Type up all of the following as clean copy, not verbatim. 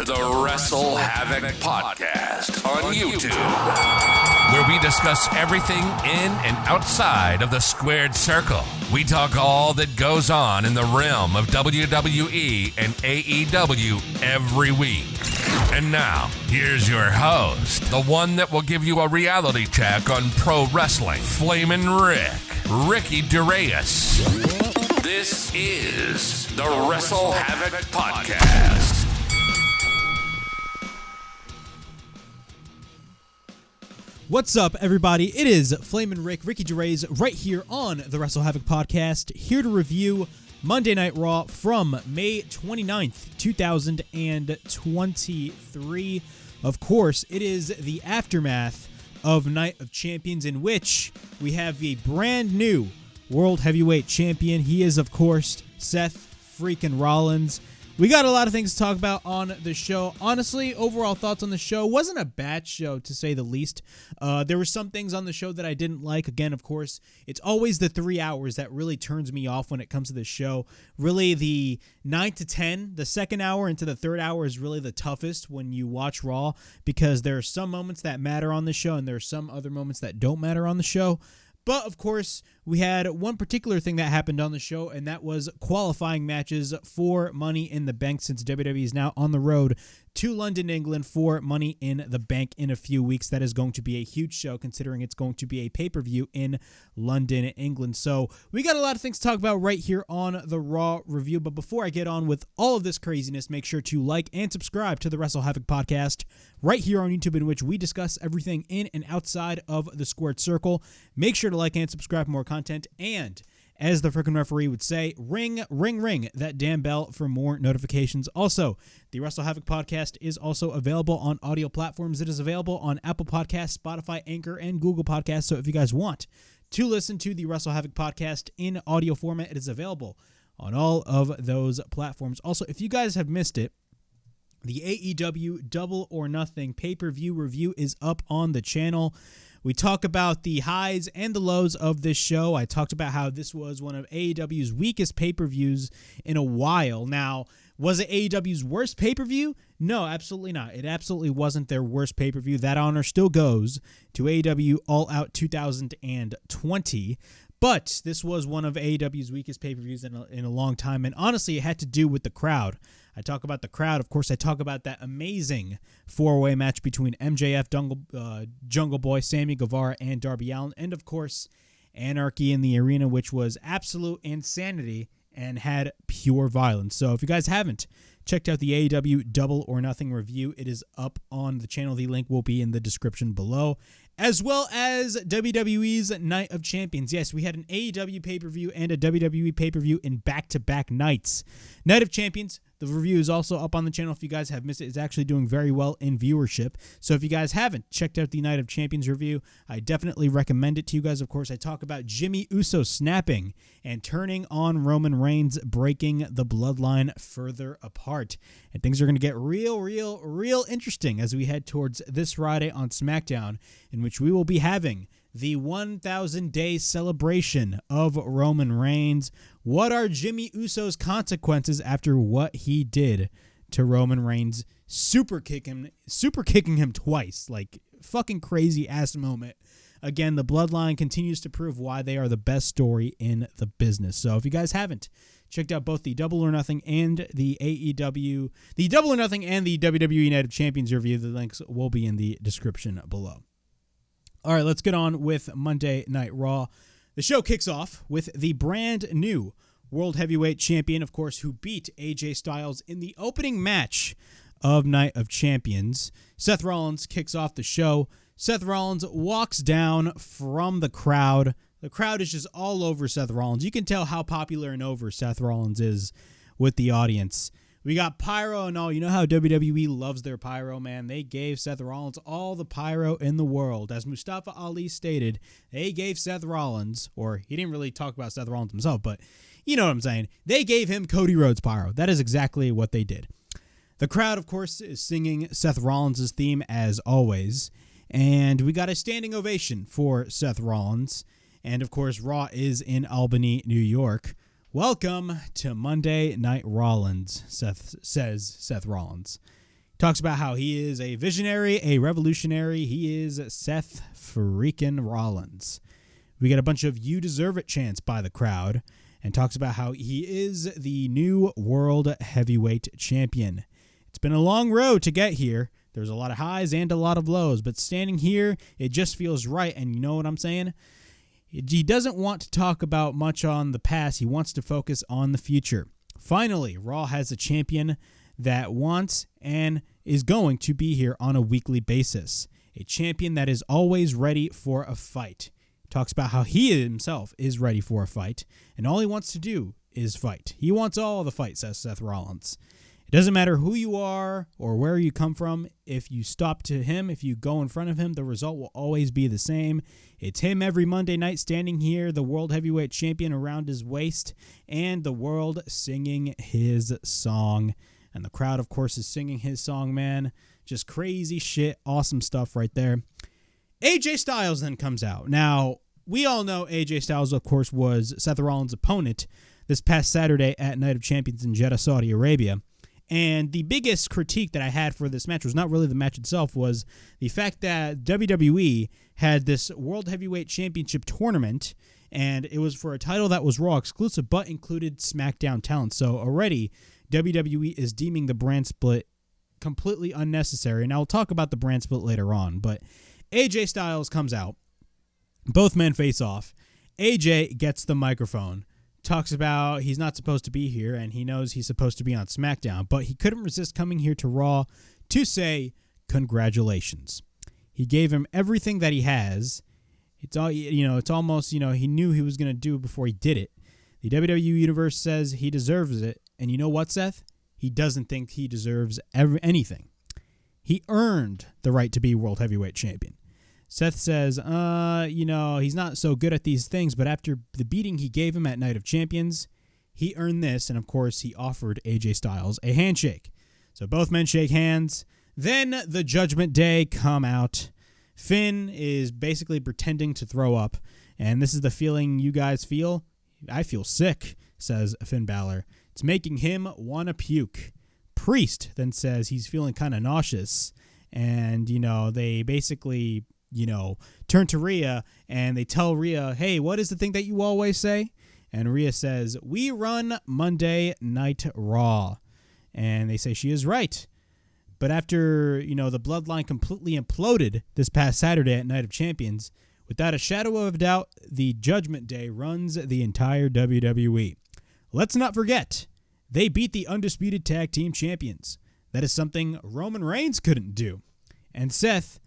the WrestleHavoc Podcast on YouTube, where we discuss everything in and outside of the squared circle. We talk all that goes on in the realm of WWE and AEW every week. And now, here's your host, the one that will give you a reality check on pro wrestling, Flamin' Ricky DeReyes. This is the WrestleHavoc Podcast. What's up, everybody? It is Flamin' Ricky DeReyes, right here on the WrestleHavoc Podcast, here to review Monday Night Raw from May 29th, 2023. Of course, it is the aftermath of Night of Champions, in which we have a brand new World Heavyweight Champion. He is, of course, Seth freaking Rollins. We got a lot of things to talk about on the show. Honestly, overall thoughts on the show. Wasn't a bad show, to say the least. There were some things on the show that I didn't like. Again, of course, it's always the 3 hours that really turns me off when it comes to this show. Really, the 9 to 10, the second hour into the third hour is really the toughest when you watch Raw, because there are some moments that matter on the show and there are some other moments that don't matter on the show. But, of course, we had one particular thing that happened on the show, and that was qualifying matches for Money in the Bank, since WWE is now on the road to London, England for Money in the Bank in a few weeks. That is going to be a huge show, considering it's going to be a pay-per-view in London, England. So we got a lot of things to talk about right here on the Raw review. But before I get on with all of this craziness, make sure to like and subscribe to the WrestleHavoc Podcast right here on YouTube, in which we discuss everything in and outside of the squared circle. Make sure to like and subscribe for more content, and as the freaking referee would say, ring that damn bell for more notifications. Also, the WrestleHavoc Podcast is also available on audio platforms. It is available on Apple Podcasts, Spotify, Anchor, and Google Podcasts. So if you guys want to listen to the WrestleHavoc Podcast in audio format, it is available on all of those platforms. Also, if you guys have missed it, the AEW Double or Nothing pay-per-view review is up on the channel. We talk about the highs and the lows of this show. I talked about how this was one of AEW's weakest pay-per-views in a while. Now, was it AEW's worst pay-per-view? No, absolutely not. It absolutely wasn't their worst pay-per-view. That honor still goes to AEW All Out 2020. But this was one of AEW's weakest pay-per-views in a long time. And honestly, it had to do with the crowd. I talk about the crowd. Of course, I talk about that amazing four-way match between MJF, Jungle Boy, Sami Guevara, and Darby Allin. And, of course, Anarchy in the Arena, which was absolute insanity and had pure violence. So if you guys haven't checked out the AEW Double or Nothing review, it is up on the channel. The link will be in the description below, as well as WWE's Night of Champions. Yes, we had an AEW pay-per-view and a WWE pay-per-view in back-to-back nights. Night of Champions, the review is also up on the channel. If you guys have missed it, it's actually doing very well in viewership. So if you guys haven't checked out the Night of Champions review, I definitely recommend it to you guys. Of course, I talk about Jimmy Uso snapping and turning on Roman Reigns, breaking the bloodline further apart. And things are going to get real interesting as we head towards this Friday on SmackDown, in which we will be having the 1,000-day celebration of Roman Reigns. What are Jimmy Uso's consequences after what he did to Roman Reigns? Super kicking him twice. Like, fucking crazy ass moment. Again, the bloodline continues to prove why they are the best story in the business. So if you guys haven't checked out both the Double or Nothing and the AEW, the Double or Nothing and the WWE Night of Champions review, the links will be in the description below. All right, let's get on with Monday Night Raw. The show kicks off with the brand new World Heavyweight Champion, of course, who beat AJ Styles in the opening match of Night of Champions. Seth Rollins kicks off the show. Seth Rollins walks down from the crowd. The crowd is just all over Seth Rollins. You can tell how popular and over Seth Rollins is with the audience. We got pyro and all. You know how WWE loves their pyro, man. They gave Seth Rollins all the pyro in the world. As Mustafa Ali stated, they gave Seth Rollins, or he didn't really talk about Seth Rollins himself, but you know what I'm saying. They gave him Cody Rhodes pyro. That is exactly what they did. The crowd, of course, is singing Seth Rollins' theme as always. And we got a standing ovation for Seth Rollins. And, of course, Raw is in Albany, New York. Welcome to Monday Night Rollins, Seth Rollins. Talks about how he is a visionary, a revolutionary. He is Seth freaking Rollins. We get a bunch of "You deserve it" chants by the crowd, and talks about how he is the new World Heavyweight Champion. It's been a long road to get here. There's a lot of highs and a lot of lows, but standing here, it just feels right, and you know what I'm saying? He doesn't want to talk about much on the past. He wants to focus on the future. Finally, Raw has a champion that wants and is going to be here on a weekly basis. A champion that is always ready for a fight. Talks about how he himself is ready for a fight, and all he wants to do is fight. He wants all the fight, says Seth Rollins. It doesn't matter who you are or where you come from. If you stop to him, if you go in front of him, the result will always be the same. It's him every Monday night standing here, the World Heavyweight Champion around his waist, and the world singing his song. And the crowd, of course, is singing his song, man. Just crazy shit. Awesome stuff right there. AJ Styles then comes out. Now, we all know AJ Styles, of course, was Seth Rollins' opponent this past Saturday at Night of Champions in Jeddah, Saudi Arabia. And the biggest critique that I had for this match was not really the match itself, was the fact that WWE had this World Heavyweight Championship tournament, and it was for a title that was Raw exclusive, but included SmackDown talent. So already, WWE is deeming the brand split completely unnecessary. And I'll talk about the brand split later on, but AJ Styles comes out. Both men face off. AJ gets the microphone. Talks about he's not supposed to be here, and he knows he's supposed to be on SmackDown, but he couldn't resist coming here to Raw to say congratulations. He gave him everything that he has. It's all, it's almost, he knew he was going to do before he did it. The WWE Universe says he deserves it, and you know what, Seth? He doesn't think he deserves anything. He earned the right to be World Heavyweight Champion. Seth says, he's not so good at these things, but after the beating he gave him at Night of Champions, he earned this, and of course, he offered AJ Styles a handshake. So both men shake hands. Then the Judgment Day come out. Finn is basically pretending to throw up, and this is the feeling you guys feel? I feel sick, says Finn Balor. It's making him want to puke. Priest then says he's feeling kind of nauseous, and, they basically turn to Rhea, and they tell Rhea, hey, what is the thing that you always say? And Rhea says, we run Monday Night Raw. And they say she is right. But after, the bloodline completely imploded this past Saturday at Night of Champions, without a shadow of a doubt, the Judgment Day runs the entire WWE. Let's not forget, they beat the Undisputed Tag Team Champions. That is something Roman Reigns couldn't do. And Seth,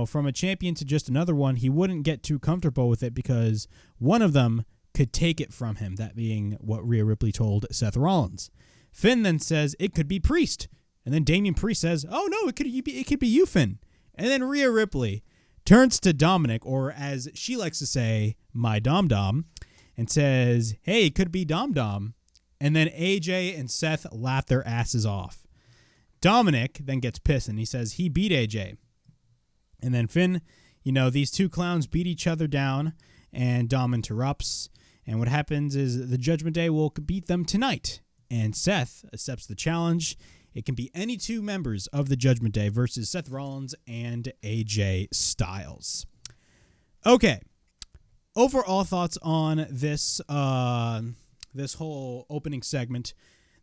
from a champion to just another one, he wouldn't get too comfortable with it because one of them could take it from him, that being what Rhea Ripley told Seth Rollins. Finn then says it could be Priest, and then Damian Priest says, oh no, it could be you, Finn. And then Rhea Ripley turns to Dominic, or as she likes to say, my Dom, and says, hey, it could be Dom. And then AJ and Seth laugh their asses off. Dominic then gets pissed, and he says he beat AJ. And then Finn, these two clowns beat each other down, and Dom interrupts. And what happens is the Judgment Day will beat them tonight. And Seth accepts the challenge. It can be any two members of the Judgment Day versus Seth Rollins and AJ Styles. Okay. Overall thoughts on this this whole opening segment.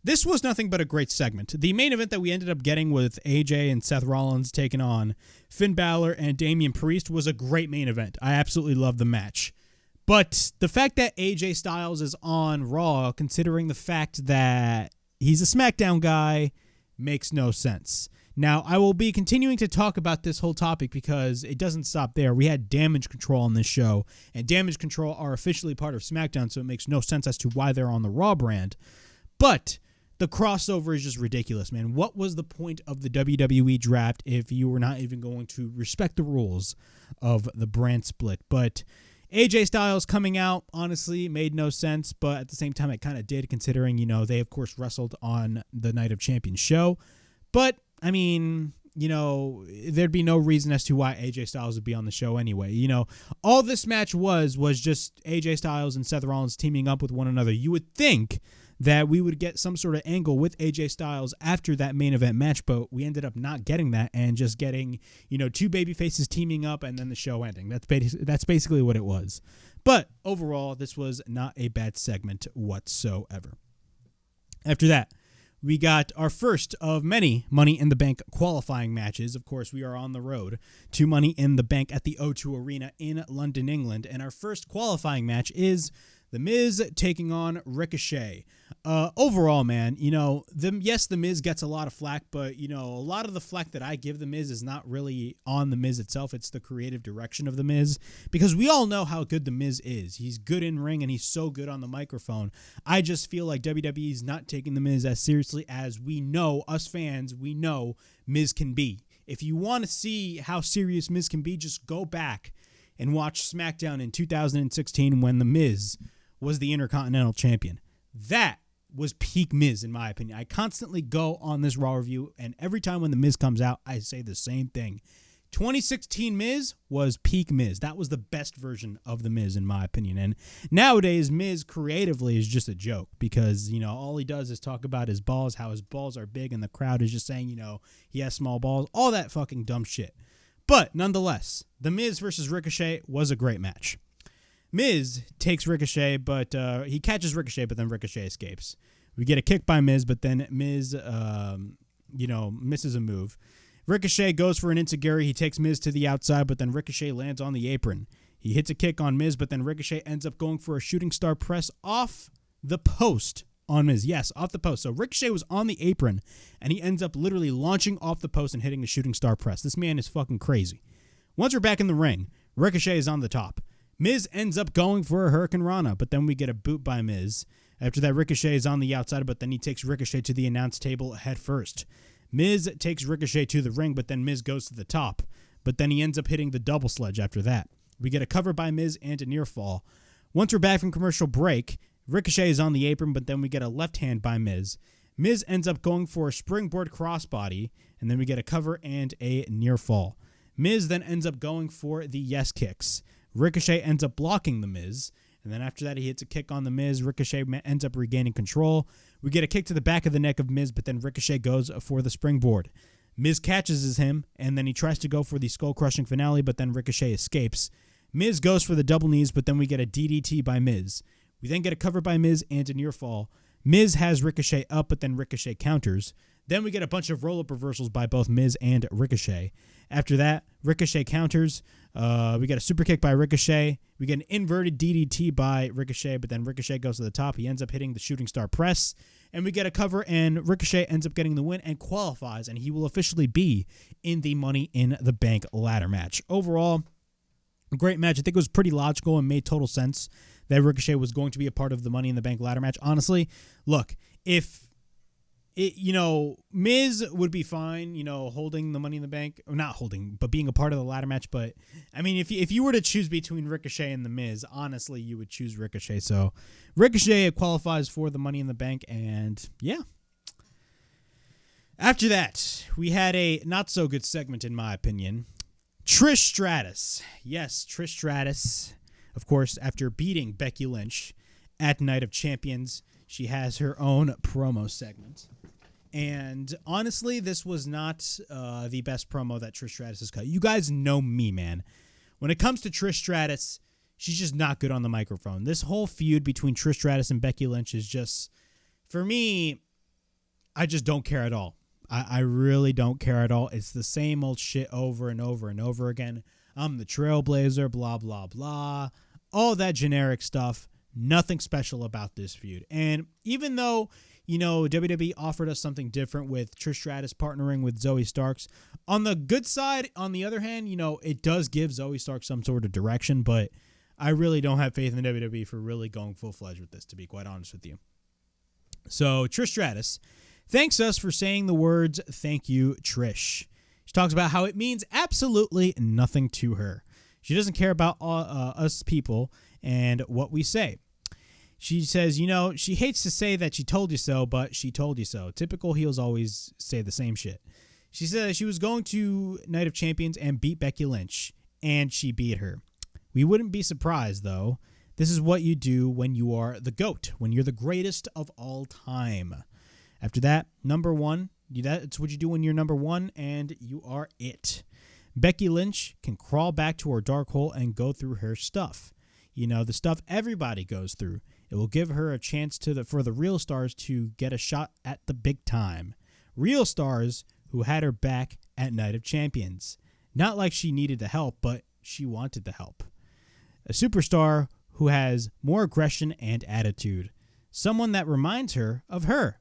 This was nothing but a great segment. The main event that we ended up getting with AJ and Seth Rollins taking on Finn Balor and Damian Priest was a great main event. I absolutely loved the match. But the fact that AJ Styles is on Raw, considering the fact that he's a SmackDown guy, makes no sense. Now, I will be continuing to talk about this whole topic because it doesn't stop there. We had Damage Control on this show, and Damage Control are officially part of SmackDown, so it makes no sense as to why they're on the Raw brand. But the crossover is just ridiculous, man. What was the point of the WWE Draft if you were not even going to respect the rules of the brand split? But AJ Styles coming out, honestly, made no sense, but at the same time, it kind of did, considering, they, of course, wrestled on the Night of Champions show. But, I mean, there'd be no reason as to why AJ Styles would be on the show anyway. All this match was just AJ Styles and Seth Rollins teaming up with one another. You would think that we would get some sort of angle with AJ Styles after that main event match, but we ended up not getting that and just getting, two baby faces teaming up and then the show ending. That's basically what it was. But overall, this was not a bad segment whatsoever. After that, we got our first of many Money in the Bank qualifying matches. Of course, we are on the road to Money in the Bank at the O2 Arena in London, England. And our first qualifying match is The Miz taking on Ricochet. Overall, man, The Miz gets a lot of flack, but, a lot of the flack that I give The Miz is not really on The Miz itself. It's the creative direction of The Miz, because we all know how good The Miz is. He's good in ring, and he's so good on the microphone. I just feel like WWE is not taking The Miz as seriously as we know, us fans, we know Miz can be. If you want to see how serious Miz can be, just go back and watch SmackDown in 2016 when The Miz was the Intercontinental Champion. That was peak Miz, in my opinion. I constantly go on this Raw review, and every time when The Miz comes out, I say the same thing. 2016 Miz was peak Miz. That was the best version of The Miz, in my opinion. And nowadays, Miz creatively is just a joke because, all he does is talk about his balls, how his balls are big, and the crowd is just saying, he has small balls, all that fucking dumb shit. But nonetheless, The Miz versus Ricochet was a great match. Miz takes Ricochet, but he catches Ricochet, but then Ricochet escapes. We get a kick by Miz, but then Miz, misses a move. Ricochet goes for an enziguri. He takes Miz to the outside, but then Ricochet lands on the apron. He hits a kick on Miz, but then Ricochet ends up going for a shooting star press off the post on Miz. Yes, off the post. So Ricochet was on the apron, and he ends up literally launching off the post and hitting a shooting star press. This man is fucking crazy. Once we're back in the ring, Ricochet is on the top. Miz ends up going for a Hurricane Rana, but then we get a boot by Miz. After that, Ricochet is on the outside, but then he takes Ricochet to the announce table head first. Miz takes Ricochet to the ring, but then Miz goes to the top. But then he ends up hitting the double sledge after that. We get a cover by Miz and a near fall. Once we're back from commercial break, Ricochet is on the apron, but then we get a left hand by Miz. Miz ends up going for a springboard crossbody, and then we get a cover and a near fall. Miz then ends up going for the yes kicks. Ricochet ends up blocking the Miz, and then after that he hits a kick on the Miz. Ricochet ends up regaining control. We get a kick to the back of the neck of Miz, but then Ricochet goes for the springboard. Miz catches him, and then he tries to go for the skull-crushing finale, but then Ricochet escapes. Miz goes for the double knees, but then we get a DDT by Miz. We then get a cover by Miz and a near fall. Miz has Ricochet up, but then Ricochet counters. Then we get a bunch of roll-up reversals by both Miz and Ricochet. After that, Ricochet counters. We get a super kick by Ricochet. We get an inverted DDT by Ricochet, but then Ricochet goes to the top. He ends up hitting the shooting star press. And we get a cover, and Ricochet ends up getting the win and qualifies, and he will officially be in the Money in the Bank ladder match. Overall, a great match. I think it was pretty logical and made total sense that Ricochet was going to be a part of the Money in the Bank ladder match. Honestly, look, if Miz would be fine, holding the Money in the Bank, or not holding, but being a part of the ladder match. But I mean, if you were to choose between Ricochet and the Miz, honestly, you would choose Ricochet. So Ricochet qualifies for the Money in the Bank, and yeah. After that, we had a not so good segment, in my opinion. Trish Stratus. Yes, Trish Stratus. Of course, after beating Becky Lynch at Night of Champions, she has her own promo segment. And honestly, this was not the best promo that Trish Stratus has cut. You guys know me, man. When it comes to Trish Stratus, she's just not good on the microphone. This whole feud between Trish Stratus and Becky Lynch is just, for me, I just don't care at all. I really don't care at all. It's the same old shit over and over and over again. I'm the trailblazer, blah, blah, blah. All that generic stuff. Nothing special about this feud. And even though, WWE offered us something different with Trish Stratus partnering with Zoe Starks, on the good side, on the other hand, it does give Zoe Starks some sort of direction, but I really don't have faith in WWE for really going full-fledged with this, to be quite honest with you. So Trish Stratus thanks us for saying the words, "Thank you, Trish." She talks about how it means absolutely nothing to her. She doesn't care about us people and what we say. She says, she hates to say that she told you so, but she told you so. Typical heels always say the same shit. She says she was going to Night of Champions and beat Becky Lynch, and she beat her. We wouldn't be surprised, though. This is what you do when you are the GOAT, when you're the greatest of all time. After that, number one, that's what you do when you're number one, and you are it. Becky Lynch can crawl back to her dark hole and go through her stuff. The stuff everybody goes through. It will give her a chance for the real stars to get a shot at the big time. Real stars who had her back at Night of Champions. Not like she needed the help, but she wanted the help. A superstar who has more aggression and attitude. Someone that reminds her of her.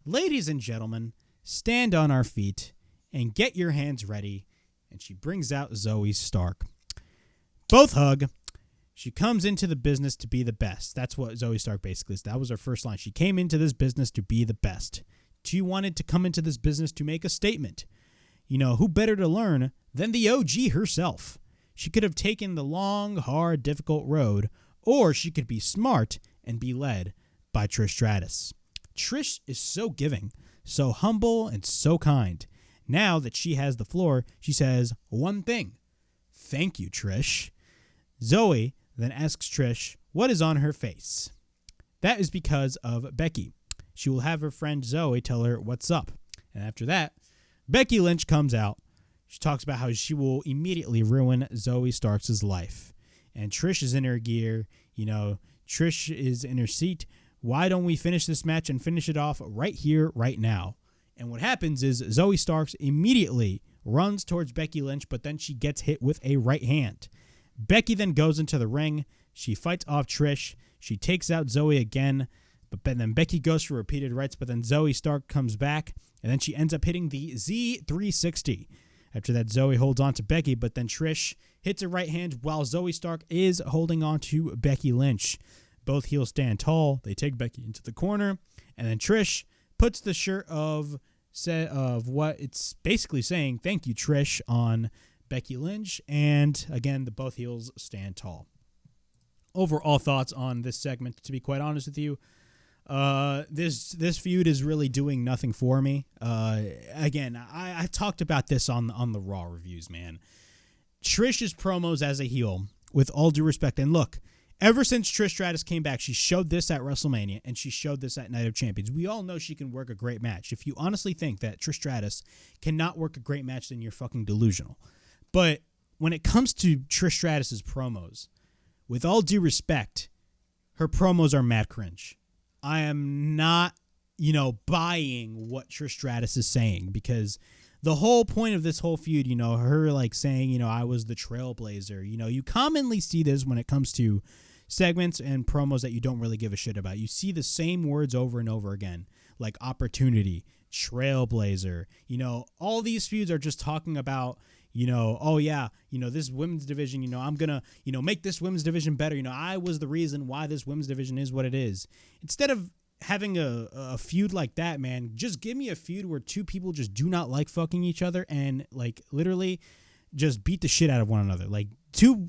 Ladies and gentlemen, stand on our feet and get your hands ready. And she brings out Zoe Stark. Both hug. She comes into the business to be the best. That's what Zoe Stark basically is. That was her first line. She came into this business to be the best. She wanted to come into this business to make a statement. Who better to learn than the OG herself? She could have taken the long, hard, difficult road, or she could be smart and be led by Trish Stratus. Trish is so giving, so humble, and so kind. Now that she has the floor, she says one thing. Thank you, Trish. Zoe then asks Trish what is on her face. That is because of Becky. She will have her friend Zoe tell her what's up. And after that, Becky Lynch comes out. She talks about how she will immediately ruin Zoe Starks' life. And Trish is in her gear. Trish is in her seat. Why don't we finish this match and finish it off right here, right now? And what happens is Zoe Starks immediately runs towards Becky Lynch, but then she gets hit with a right hand. Becky then goes into the ring. She fights off Trish. She takes out Zoe again, but then Becky goes for repeated rights, but then Zoe Stark comes back, and then she ends up hitting the Z360. After that, Zoe holds on to Becky, but then Trish hits a right hand while Zoe Stark is holding on to Becky Lynch. Both heels stand tall. They take Becky into the corner, and then Trish puts the shirt of what it's basically saying, thank you, Trish, on Becky Lynch, and again, both heels stand tall. Overall thoughts on this segment, to be quite honest with you, this feud is really doing nothing for me. Again, I talked about this on the Raw reviews, man. Trish's promos as a heel, with all due respect, and look, ever since Trish Stratus came back, she showed this at WrestleMania, and she showed this at Night of Champions. We all know she can work a great match. If you honestly think that Trish Stratus cannot work a great match, then you're fucking delusional. But when it comes to Trish Stratus's promos, with all due respect, her promos are mad cringe. I am not, buying what Trish Stratus is saying, because the whole point of this whole feud, her like saying, I was the trailblazer, you commonly see this when it comes to segments and promos that you don't really give a shit about. You see the same words over and over again, like opportunity, trailblazer, all these feuds are just talking about, this women's division, I'm going to, make this women's division better. I was the reason why this women's division is what it is. Instead of having a feud like that, man, just give me a feud where two people just do not like fucking each other and like literally just beat the shit out of one another. Like two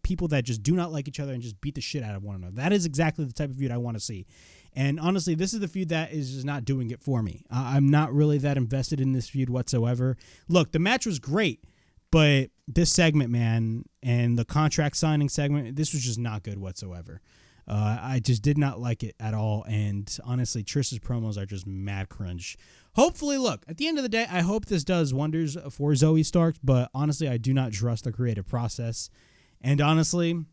people that just do not like each other and just beat the shit out of one another. That is exactly the type of feud I want to see. And honestly, this is the feud that is just not doing it for me. I'm not really that invested in this feud whatsoever. Look, the match was great, but this segment, man, and the contract signing segment, this was just not good whatsoever. I just did not like it at all. And honestly, Trish's promos are just mad cringe. Hopefully, look, at the end of the day, I hope this does wonders for Zoe Stark, but honestly, I do not trust the creative process. And honestly,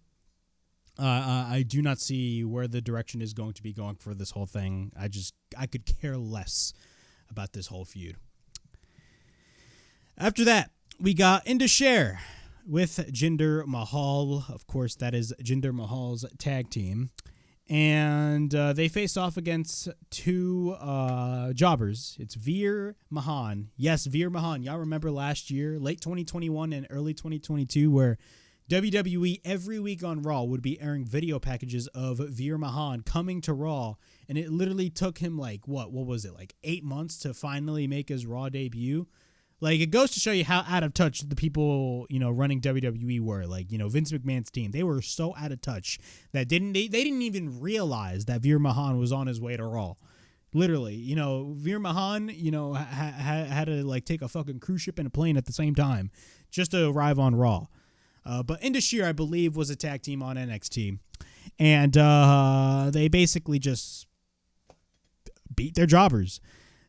I do not see where the direction is going to be going for this whole thing. I could care less about this whole feud. After that, we got into Sher with Jinder Mahal. Of course, that is Jinder Mahal's tag team. And they face off against two jobbers. It's Veer Mahan. Yes, Veer Mahan. Y'all remember last year, late 2021 and early 2022, where WWE every week on Raw would be airing video packages of Veer Mahan coming to Raw, and it literally took him like, what was it, like 8 months to finally make his Raw debut? Like, it goes to show you how out of touch the people, running WWE were. Like, Vince McMahon's team, they were so out of touch that they didn't even realize that Veer Mahan was on his way to Raw. Literally, Veer Mahan, had to like take a fucking cruise ship and a plane at the same time just to arrive on Raw. But Indus Sher, I believe, was a tag team on NXT. And they basically just beat their jobbers.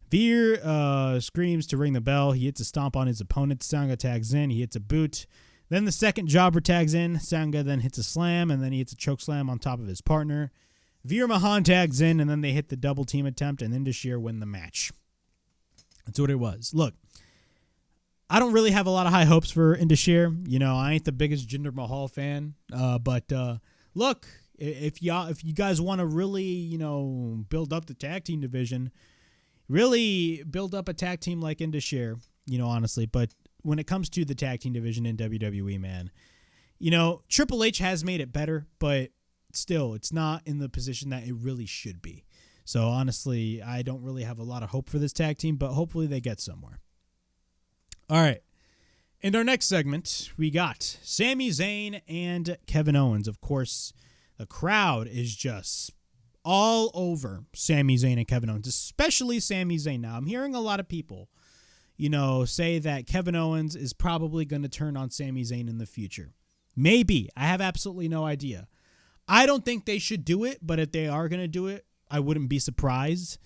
Veer screams to ring the bell. He hits a stomp on his opponent. Sangha tags in. He hits a boot. Then the second jobber tags in. Sangha then hits a slam, and then he hits a choke slam on top of his partner. Veer Mahan tags in, and then they hit the double team attempt, and Indus Sher win the match. That's what it was. Look, I don't really have a lot of high hopes for Indus Sher. You know, I ain't the biggest Jinder Mahal fan. But look, if you guys want to really, you know, build up the tag team division, really build up a tag team like Indus Sher, you know, honestly. But when it comes to the tag team division in WWE, man, you know, Triple H has made it better, but still, it's not in the position that it really should be. So honestly, I don't really have a lot of hope for this tag team, but hopefully they get somewhere. All right. In our next segment, we got Sami Zayn and Kevin Owens. Of course, the crowd is just all over Sami Zayn and Kevin Owens, especially Sami Zayn. Now, I'm hearing a lot of people, you know, say that Kevin Owens is probably going to turn on Sami Zayn in the future. Maybe. I have absolutely no idea. I don't think they should do it, but if they are going to do it, I wouldn't be surprised.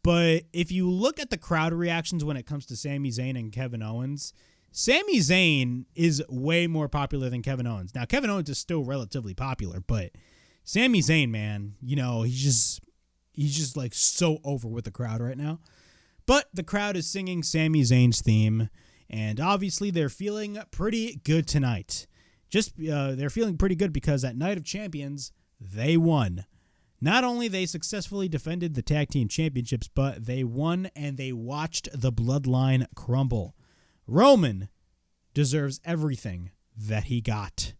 But if you look at the crowd reactions when it comes to Sami Zayn and Kevin Owens, Sami Zayn is way more popular than Kevin Owens. Now, Kevin Owens is still relatively popular, but Sami Zayn, man, you know, he's just like so over with the crowd right now. But the crowd is singing Sami Zayn's theme, and obviously they're feeling pretty good tonight. They're feeling pretty good because at Night of Champions, they won. Not only they successfully defended the tag team championships, but they won and they watched the bloodline crumble. Roman deserves everything that he got.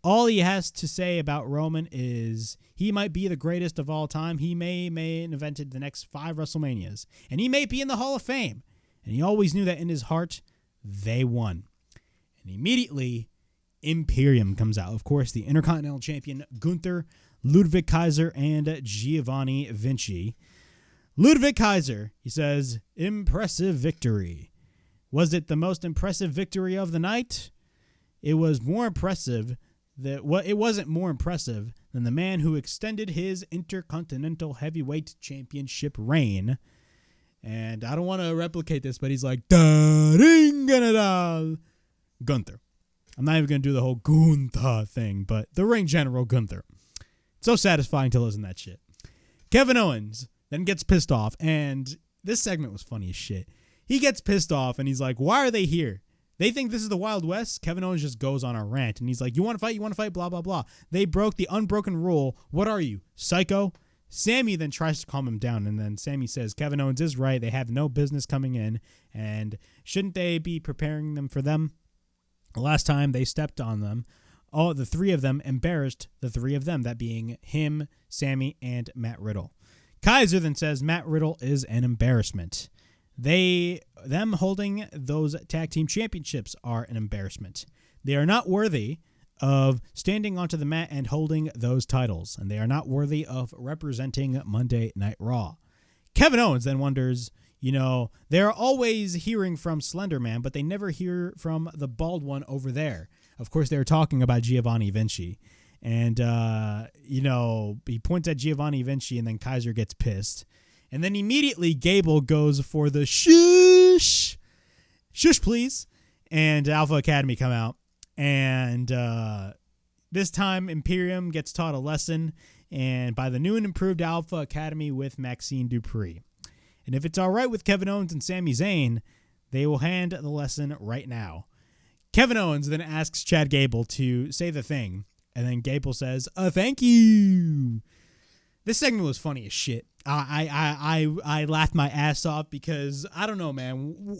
All he has to say about Roman is he might be the greatest of all time. He may have invented the next 5 WrestleManias, and he may be in the Hall of Fame. And he always knew that in his heart, they won. And immediately, Imperium comes out. Of course, the Intercontinental Champion Gunther, Ludwig Kaiser, and Giovanni Vinci. Ludwig Kaiser, he says, impressive victory. Was it the most impressive victory of the night? It was more impressive it wasn't more impressive than the man who extended his Intercontinental Heavyweight Championship reign. And I don't want to replicate this, but he's like, da-ding-ga-da-da. Gunther. I'm not even going to do the whole Gunther thing, but the ring general Gunther. It's so satisfying to listen to that shit. Kevin Owens then gets pissed off, and this segment was funny as shit. He gets pissed off, and he's like, why are they here? They think this is the Wild West? Kevin Owens just goes on a rant, and he's like, you want to fight? You want to fight? Blah, blah, blah. They broke the unbroken rule. What are you, psycho? Sami then tries to calm him down, and then Sami says, Kevin Owens is right. They have no business coming in, and shouldn't they be preparing them for them? Last time they stepped on them, all the 3 of them embarrassed the 3 of them, that being him, Sami, and Matt Riddle. Kaiser then says Matt Riddle is an embarrassment. Them holding those tag team championships are an embarrassment. They are not worthy of standing onto the mat and holding those titles, and they are not worthy of representing Monday Night Raw. Kevin Owens then wonders, you know, they're always hearing from Slender Man, but they never hear from the bald one over there. Of course, they're talking about Giovanni Vinci. And, you know, he points at Giovanni Vinci, and then Kaiser gets pissed. And then immediately Gable goes for the shush, please. And Alpha Academy come out. And this time Imperium gets taught a lesson, and by the new and improved Alpha Academy with Maxine Dupree. And if it's all right with Kevin Owens and Sami Zayn, they will hand the lesson right now. Kevin Owens then asks Chad Gable to say the thing, and then Gable says, thank you. This segment was funny as shit. I laughed my ass off because, I don't know, man.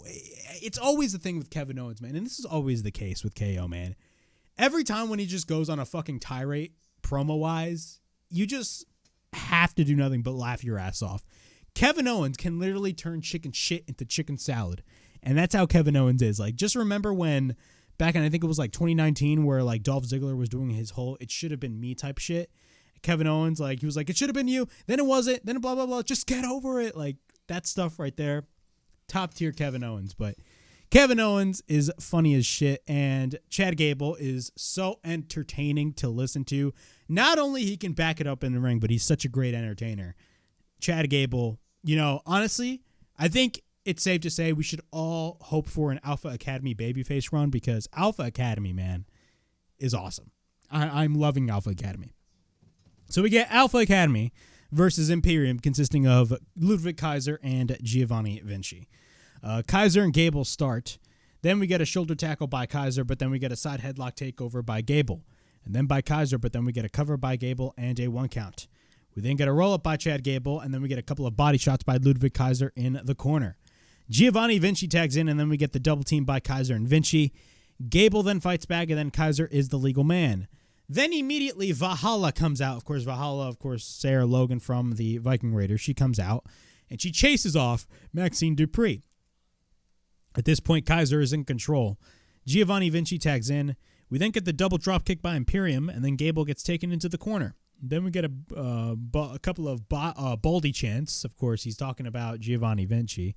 It's always the thing with Kevin Owens, man. And this is always the case with KO, man. Every time when he just goes on a fucking tirade, promo-wise, you just have to do nothing but laugh your ass off. Kevin Owens can literally turn chicken shit into chicken salad. And that's how Kevin Owens is. Like, just remember when, back in, I think it was like 2019, where like Dolph Ziggler was doing his whole "it should have been me" type shit. Kevin Owens, like, he was like, it should have been you, then it wasn't, then blah, blah, blah, just get over it. Like, that stuff right there, top tier Kevin Owens. But Kevin Owens is funny as shit, and Chad Gable is so entertaining to listen to. Not only he can back it up in the ring, but he's such a great entertainer. Chad Gable, honestly, I think it's safe to say we should all hope for an Alpha Academy babyface run, because Alpha Academy, man, is awesome. I'm loving Alpha Academy. So we get Alpha Academy versus Imperium, consisting of Ludwig, Kaiser, and Giovanni Vinci. Kaiser and Gable start. Then we get a shoulder tackle by Kaiser, but then we get a side headlock takeover by Gable. And then by Kaiser, but then we get a cover by Gable and a 1 count. We then get a roll-up by Chad Gable, and then we get a couple of body shots by Ludwig Kaiser in the corner. Giovanni Vinci tags in, and then we get the double team by Kaiser and Vinci. Gable then fights back, and then Kaiser is the legal man. Then immediately Valhalla comes out. Of course, Sarah Logan from the Viking Raiders. She comes out, and she chases off Maxine Dupree. At this point, Kaiser is in control. Giovanni Vinci tags in. We then get the double drop kick by Imperium, and then Gable gets taken into the corner. Then we get a couple of Baldy chants. Of course, he's talking about Giovanni Vinci.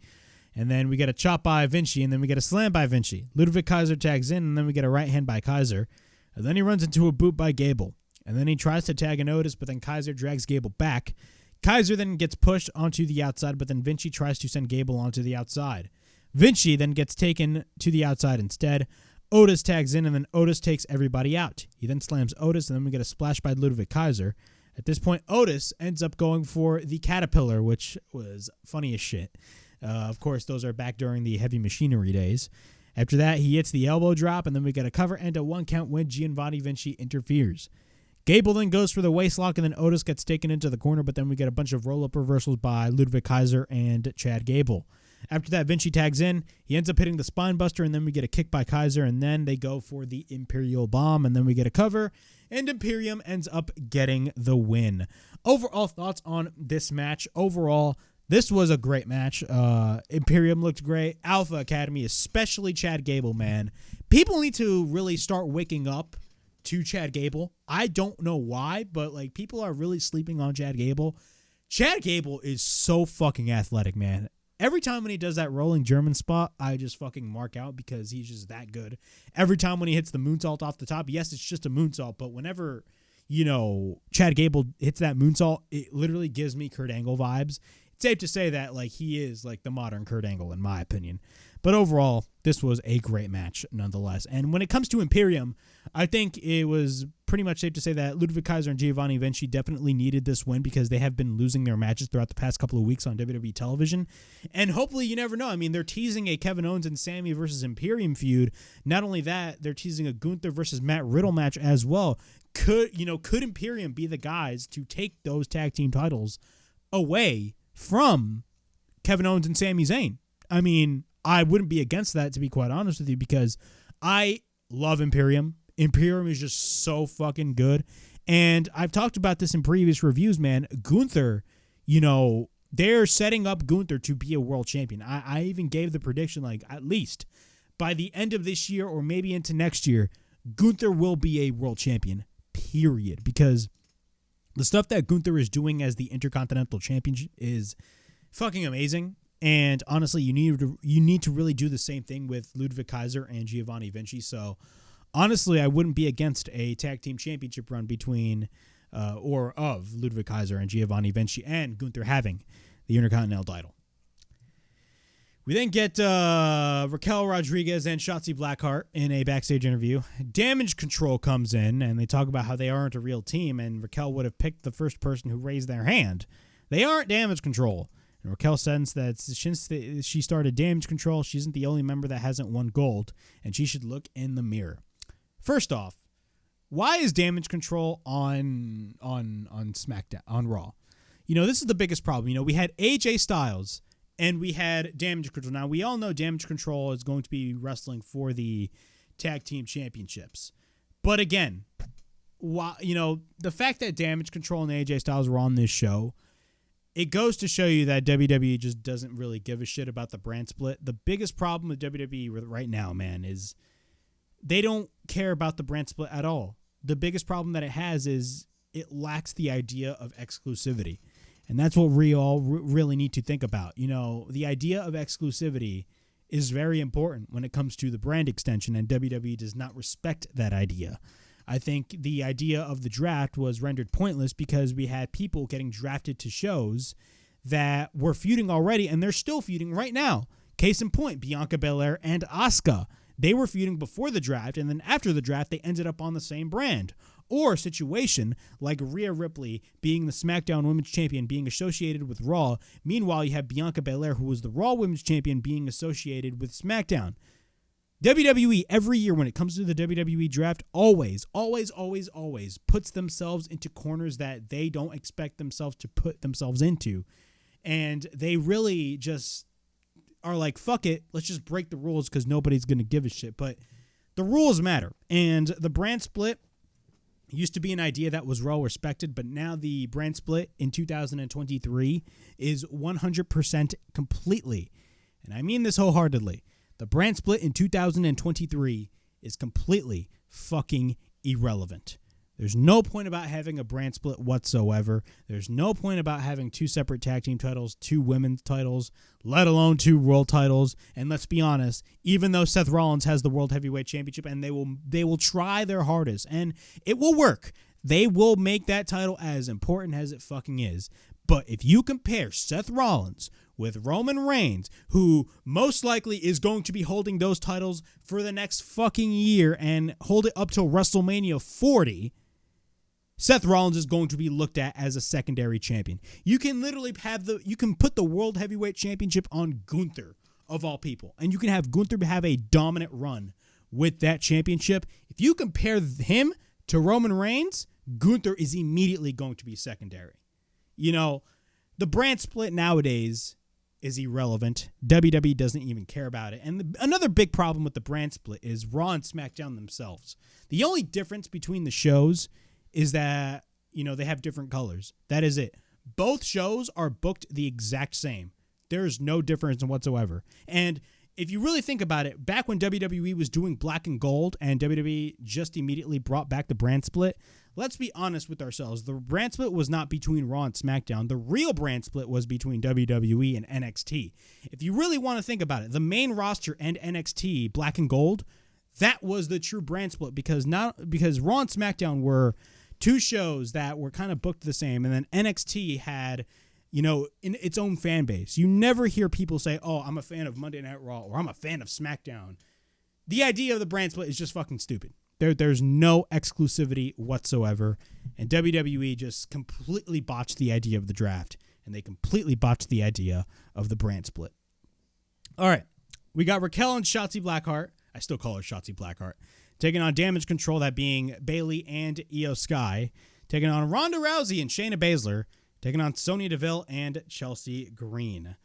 And then we get a chop by Vinci, and then we get a slam by Vinci. Ludwig Kaiser tags in, and then we get a right hand by Kaiser. And then he runs into a boot by Gable. And then he tries to tag an Otis, but then Kaiser drags Gable back. Kaiser then gets pushed onto the outside, but then Vinci tries to send Gable onto the outside. Vinci then gets taken to the outside instead. Otis tags in, and then Otis takes everybody out. He then slams Otis, and then we get a splash by Ludwig Kaiser. At this point, Otis ends up going for the Caterpillar, which was funny as shit. Of course, those are back during the heavy machinery days. After that, he hits the elbow drop, and then we get a cover and a 1 count when Giovanni Vinci interferes. Gable then goes for the waistlock, and then Otis gets taken into the corner, but then we get a bunch of roll-up reversals by Ludwig Kaiser and Chad Gable. After that, Vinci tags in. He ends up hitting the spine buster, and then we get a kick by Kaiser, and then they go for the Imperial Bomb, and then we get a cover, and Imperium ends up getting the win. Overall thoughts on this match. Overall, this was a great match. Imperium looked great. Alpha Academy, especially Chad Gable, man. People need to really start waking up to Chad Gable. I don't know why, but people are really sleeping on Chad Gable. Chad Gable is so fucking athletic, man. Every time when he does that rolling German spot, I just fucking mark out because he's just that good. Every time when he hits the moonsault off the top, yes, it's just a moonsault, but whenever, Chad Gable hits that moonsault, it literally gives me Kurt Angle vibes. It's safe to say that, he is, the modern Kurt Angle, in my opinion. But overall, this was a great match, nonetheless. And when it comes to Imperium, I think it was pretty much safe to say that Ludwig Kaiser and Giovanni Vinci definitely needed this win because they have been losing their matches throughout the past couple of weeks on WWE television. And hopefully, you never know. I mean, they're teasing a Kevin Owens and Sami versus Imperium feud. Not only that, they're teasing a Gunther versus Matt Riddle match as well. Could Imperium be the guys to take those tag team titles away from Kevin Owens and Sami Zayn? I mean, I wouldn't be against that, to be quite honest with you, because I love Imperium. Imperium is just so fucking good. And I've talked about this in previous reviews, man. Gunther, they're setting up Gunther to be a world champion. I even gave the prediction, at least by the end of this year or maybe into next year, Gunther will be a world champion, period. Because the stuff that Gunther is doing as the Intercontinental Champion is fucking amazing. And honestly, you need to really do the same thing with Ludwig Kaiser and Giovanni Vinci. So honestly, I wouldn't be against a tag team championship run between or of Ludwig Kaiser and Giovanni Vinci and Gunther having the Intercontinental title. We then get Raquel Rodriguez and Shotzi Blackheart in a backstage interview. Damage Control comes in, and they talk about how they aren't a real team, and Raquel would have picked the first person who raised their hand. They aren't Damage Control. And Raquel says that since she started Damage Control, she isn't the only member that hasn't won gold, and she should look in the mirror. First off, why is Damage Control on SmackDown, on Raw? This is the biggest problem. We had AJ Styles and we had Damage Control. Now, we all know Damage Control is going to be wrestling for the tag team championships. But again, the fact that Damage Control and AJ Styles were on this show, it goes to show you that WWE just doesn't really give a shit about the brand split. The biggest problem with WWE right now, man, is they don't care about the brand split at all. The biggest problem that it has is it lacks the idea of exclusivity. And that's what we all really need to think about. The idea of exclusivity is very important when it comes to the brand extension, and WWE does not respect that idea. I think the idea of the draft was rendered pointless because we had people getting drafted to shows that were feuding already, and they're still feuding right now. Case in point, Bianca Belair and Asuka. They were feuding before the draft, and then after the draft, they ended up on the same brand. Or a situation like Rhea Ripley being the SmackDown Women's Champion being associated with Raw. Meanwhile, you have Bianca Belair, who was the Raw Women's Champion, being associated with SmackDown. WWE, every year when it comes to the WWE Draft, always puts themselves into corners that they don't expect themselves to put themselves into. And they really just are like, fuck it, let's just break the rules because nobody's going to give a shit. But the rules matter. And the brand split used to be an idea that was well respected, but now the brand split in 2023 is 100% completely, and I mean this wholeheartedly, the brand split in 2023 is completely fucking irrelevant. There's no point about having a brand split whatsoever. There's no point about having 2 separate tag team titles, 2 women's titles, let alone 2 world titles. And let's be honest, even though Seth Rollins has the World Heavyweight Championship, and they will try their hardest, and it will work. They will make that title as important as it fucking is. But if you compare Seth Rollins with Roman Reigns, who most likely is going to be holding those titles for the next fucking year and hold it up till WrestleMania 40, Seth Rollins is going to be looked at as a secondary champion. You can literally you can put the World Heavyweight Championship on Gunther, of all people, and you can have Gunther have a dominant run with that championship. If you compare him to Roman Reigns, Gunther is immediately going to be secondary. You know, the brand split nowadays is irrelevant. WWE doesn't even care about it. And another big problem with the brand split is Raw and SmackDown themselves. The only difference between the shows is that, you know, they have different colors. That is it. Both shows are booked the exact same. There's no difference whatsoever. And if you really think about it, back when WWE was doing black and gold and WWE just immediately brought back the brand split, let's be honest with ourselves. The brand split was not between Raw and SmackDown. The real brand split was between WWE and NXT. If you really want to think about it, the main roster and NXT, black and gold, that was the true brand split because Raw and SmackDown were 2 shows that were kind of booked the same, and then NXT had, you know, in its own fan base. You never hear people say, oh, I'm a fan of Monday Night Raw or I'm a fan of SmackDown. The idea of the brand split is just fucking stupid. There's no exclusivity whatsoever, and WWE just completely botched the idea of the draft, and they completely botched the idea of the brand split. All right, we got Raquel and Shotzi Blackheart. I still call her Shotzi Blackheart. Taking on Damage Control, that being Bayley and Io Sky. Taking on Ronda Rousey and Shayna Baszler. Taking on Sonya Deville and Chelsea Green.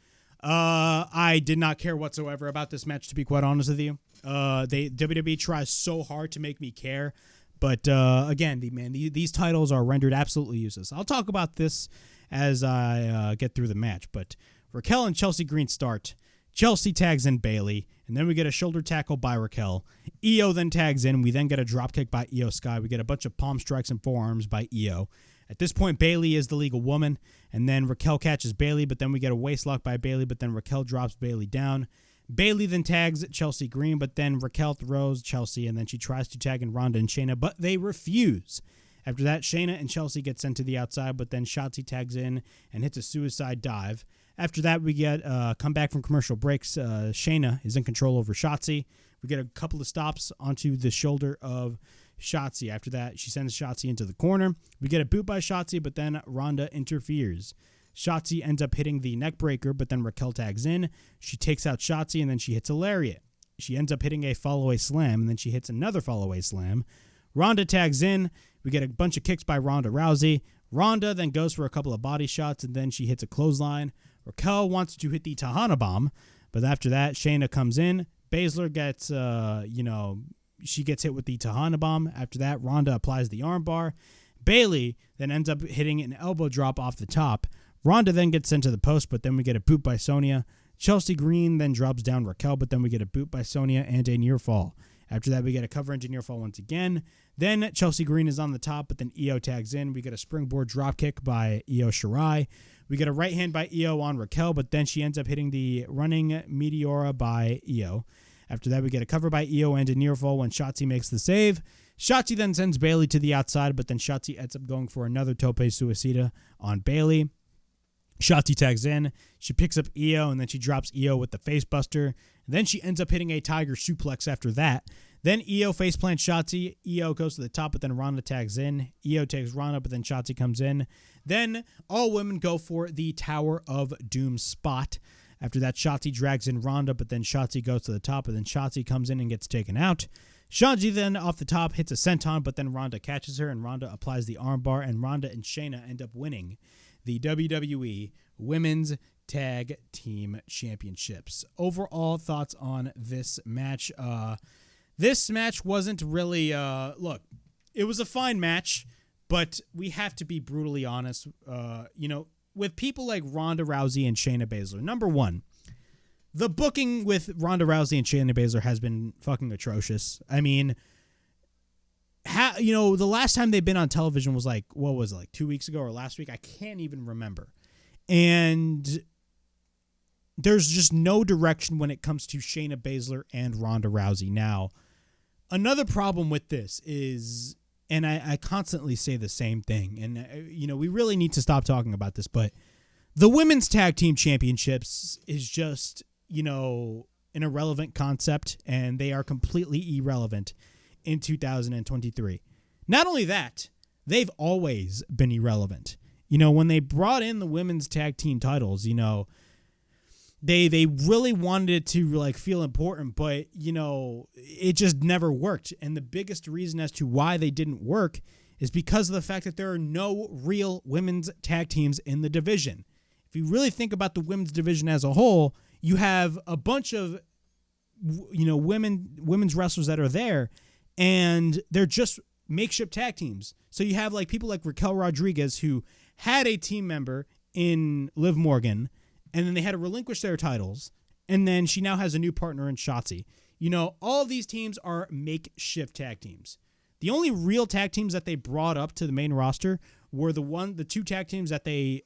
I did not care whatsoever about this match, to be quite honest with you. WWE tries so hard to make me care. But again, these titles are rendered absolutely useless. I'll talk about this as I get through the match. But Raquel and Chelsea Green start. Chelsea tags in Bayley, and then we get a shoulder tackle by Raquel. Io then tags in. We then get a dropkick by Io Sky. We get a bunch of palm strikes and forearms by Io. At this point, Bayley is the legal woman, and then Raquel catches Bayley, but then we get a waistlock by Bayley, but then Raquel drops Bayley down. Bayley then tags Chelsea Green, but then Raquel throws Chelsea, and then she tries to tag in Ronda and Shayna, but they refuse. After that, Shayna and Chelsea get sent to the outside, but then Shotzi tags in and hits a suicide dive. After that, we get come back from commercial breaks. Shayna is in control over Shotzi. We get a couple of stops onto the shoulder of Shotzi. After that, she sends Shotzi into the corner. We get a boot by Shotzi, but then Ronda interferes. Shotzi ends up hitting the neck breaker, but then Raquel tags in. She takes out Shotzi, and then she hits a lariat. She ends up hitting a follow-away slam, and then she hits another follow-away slam. Ronda tags in. We get a bunch of kicks by Ronda Rousey. Ronda then goes for a couple of body shots, and then she hits a clothesline. Raquel wants to hit the Tejana Bomb, but after that, Shayna comes in. Baszler gets, she gets hit with the Tejana Bomb. After that, Ronda applies the armbar. Bayley then ends up hitting an elbow drop off the top. Ronda then gets sent to the post, but then we get a boot by Sonya. Chelsea Green then drops down Raquel, but then we get a boot by Sonya and a near fall. After that, we get a cover into near fall once again. Then Chelsea Green is on the top, but then Io tags in. We get a springboard dropkick by Io Shirai. We get a right hand by Io on Raquel, but then she ends up hitting the running Meteora by Io. After that, we get a cover by Io and a near fall when Shotzi makes the save. Shotzi then sends Bayley to the outside, but then Shotzi ends up going for another tope suicida on Bayley. Shotzi tags in. She picks up Io, and then she drops Io with the face buster. Then she ends up hitting a tiger suplex after that. Then Io faceplants Shotzi. Io goes to the top, but then Ronda tags in. Io tags Ronda, but then Shotzi comes in. Then all women go for the Tower of Doom spot. After that, Shotzi drags in Ronda, but then Shotzi goes to the top, and then Shotzi comes in and gets taken out. Shotzi then off the top hits a senton, but then Ronda catches her, and Ronda applies the armbar, and Ronda and Shayna end up winning the WWE Women's Tag Team Championships. Overall thoughts on this match. This match wasn't really, look, it was a fine match, but we have to be brutally honest, with people like Ronda Rousey and Shayna Baszler. Number one, the booking with Ronda Rousey and Shayna Baszler has been fucking atrocious. I mean, the last time they've been on television was 2 weeks ago or last week? I can't even remember. And there's just no direction when it comes to Shayna Baszler and Ronda Rousey. Now, another problem with this is, and I constantly say the same thing, and, we really need to stop talking about this, but the Women's Tag Team Championships is just, an irrelevant concept, and they are completely irrelevant in 2023. Not only that, they've always been irrelevant. When they brought in the Women's Tag Team titles, they really wanted it to feel important, but it just never worked. And the biggest reason as to why they didn't work is because of the fact that there are no real women's tag teams in the division. If you really think about the women's division as a whole, you have a bunch of women's wrestlers that are there, and they're just makeshift tag teams. So you have people like Raquel Rodriguez, who had a team member in Liv Morgan, and then they had to relinquish their titles, and then she now has a new partner in Shotzi. All of these teams are makeshift tag teams. The only real tag teams that they brought up to the main roster were the two tag teams that they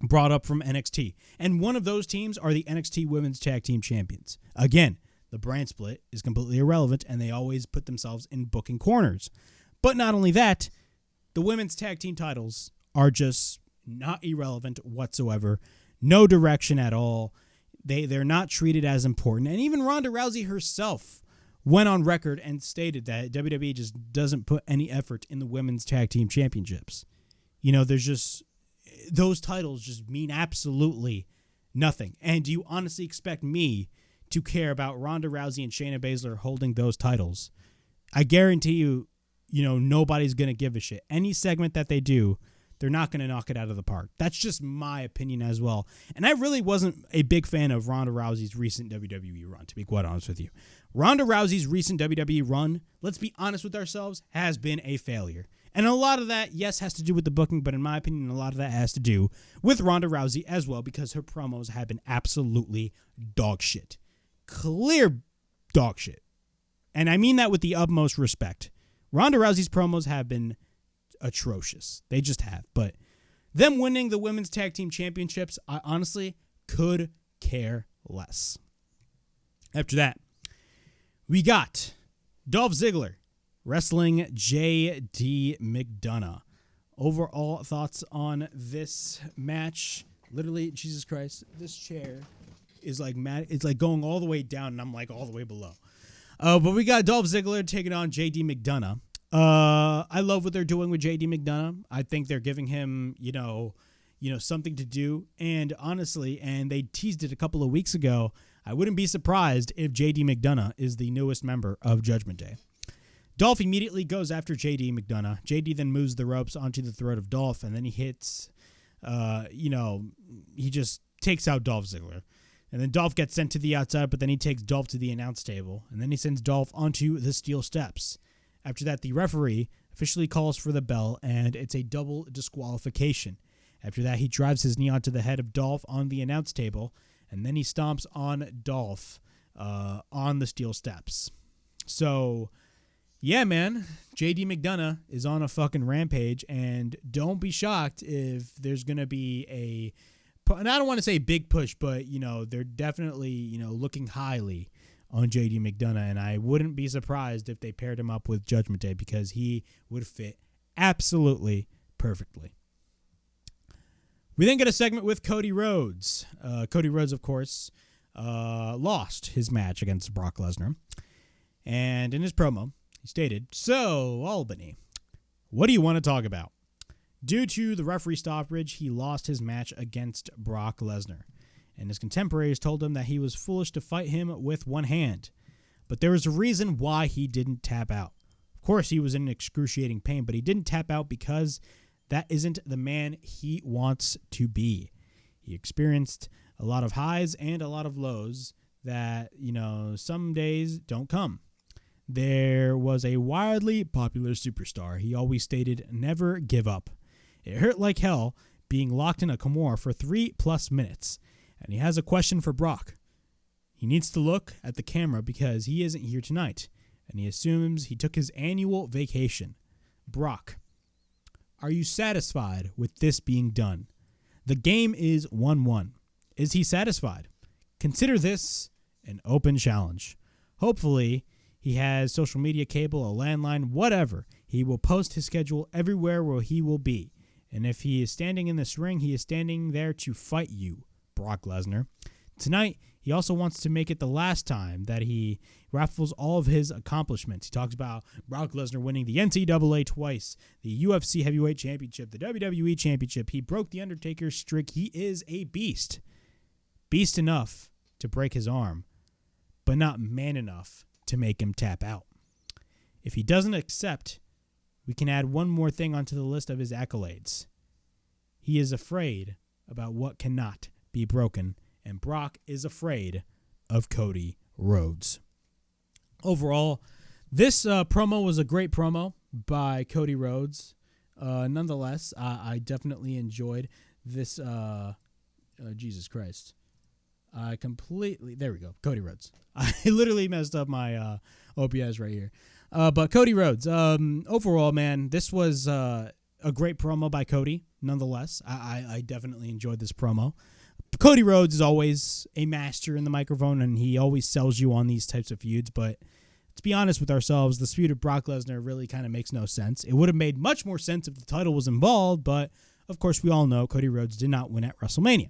brought up from NXT. And one of those teams are the NXT Women's Tag Team Champions. Again, the brand split is completely irrelevant, and they always put themselves in booking corners. But not only that, the women's tag team titles are just not irrelevant whatsoever. No direction at all. They're not treated as important. And even Ronda Rousey herself went on record and stated that WWE just doesn't put any effort in the Women's Tag Team Championships. There's just, those titles just mean absolutely nothing. And do you honestly expect me to care about Ronda Rousey and Shayna Baszler holding those titles? I guarantee you, nobody's going to give a shit. Any segment that they do, they're not going to knock it out of the park. That's just my opinion as well. And I really wasn't a big fan of Ronda Rousey's recent WWE run, to be quite honest with you. Ronda Rousey's recent WWE run, let's be honest with ourselves, has been a failure. And a lot of that, yes, has to do with the booking, but in my opinion, a lot of that has to do with Ronda Rousey as well, because her promos have been absolutely dog shit. Clear dog shit. And I mean that with the utmost respect. Ronda Rousey's promos have been atrocious. They just have. But them winning the Women's Tag Team Championships, I honestly could care less. After that, we got Dolph Ziggler wrestling J.D. McDonagh. Overall thoughts on this match? Literally, Jesus Christ, this chair is mad. It's going all the way down, and I'm all the way below. But we got Dolph Ziggler taking on J.D. McDonagh. I love what they're doing with J.D. McDonagh. I think they're giving him, something to do. And honestly, and they teased it a couple of weeks ago, I wouldn't be surprised if J.D. McDonagh is the newest member of Judgment Day. Dolph immediately goes after J.D. McDonagh. J.D. then moves the ropes onto the throat of Dolph, and then he hits, he just takes out Dolph Ziggler. And then Dolph gets sent to the outside, but then he takes Dolph to the announce table, and then he sends Dolph onto the steel steps. After that, the referee officially calls for the bell, and it's a double disqualification. After that, he drives his knee onto the head of Dolph on the announce table, and then he stomps on Dolph on the steel steps. So Yeah, man. JD McDonagh is on a fucking rampage, and don't be shocked if there's going to be and I don't want to say big push, but, they're definitely, looking highly on JD McDonagh, and I wouldn't be surprised if they paired him up with Judgment Day because he would fit absolutely perfectly. We then get a segment with Cody Rhodes. Cody Rhodes, of course, lost his match against Brock Lesnar, and in his promo, he stated, "So, Albany, what do you want to talk about? Due to the referee stoppage, he lost his match against Brock Lesnar, and his contemporaries told him that he was foolish to fight him with one hand. But there was a reason why he didn't tap out. Of course, he was in excruciating pain, but he didn't tap out because that isn't the man he wants to be. He experienced a lot of highs and a lot of lows that, some days don't come. There was a wildly popular superstar. He always stated, never give up. It hurt like hell being locked in a Kimura for 3+ minutes. And he has a question for Brock. He needs to look at the camera because he isn't here tonight. And he assumes he took his annual vacation. Brock, are you satisfied with this being done? The game is 1-1. Is he satisfied? Consider this an open challenge. Hopefully, he has social media cable, a landline, whatever. He will post his schedule everywhere where he will be. And if he is standing in this ring, he is standing there to fight you, Brock Lesnar. Tonight, he also wants to make it the last time that he raffles all of his accomplishments. He talks about Brock Lesnar winning the NCAA twice, the UFC Heavyweight Championship, the WWE Championship. He broke The Undertaker's streak. He is a beast. Beast enough to break his arm, but not man enough to make him tap out. If he doesn't accept, we can add one more thing onto the list of his accolades. He is afraid about what cannot be broken, and Brock is afraid of Cody Rhodes. Overall, this promo was a great promo by Cody Rhodes. Nonetheless, I definitely enjoyed this. Jesus Christ. There we go. Cody Rhodes. I literally messed up my OBS right here. But Cody Rhodes, overall, man, this was a great promo by Cody. Nonetheless, I definitely enjoyed this promo. Cody Rhodes is always a master in the microphone, and he always sells you on these types of feuds. But to be honest with ourselves, the feud of Brock Lesnar really kind of makes no sense. It would have made much more sense if the title was involved, but of course, we all know Cody Rhodes did not win at WrestleMania.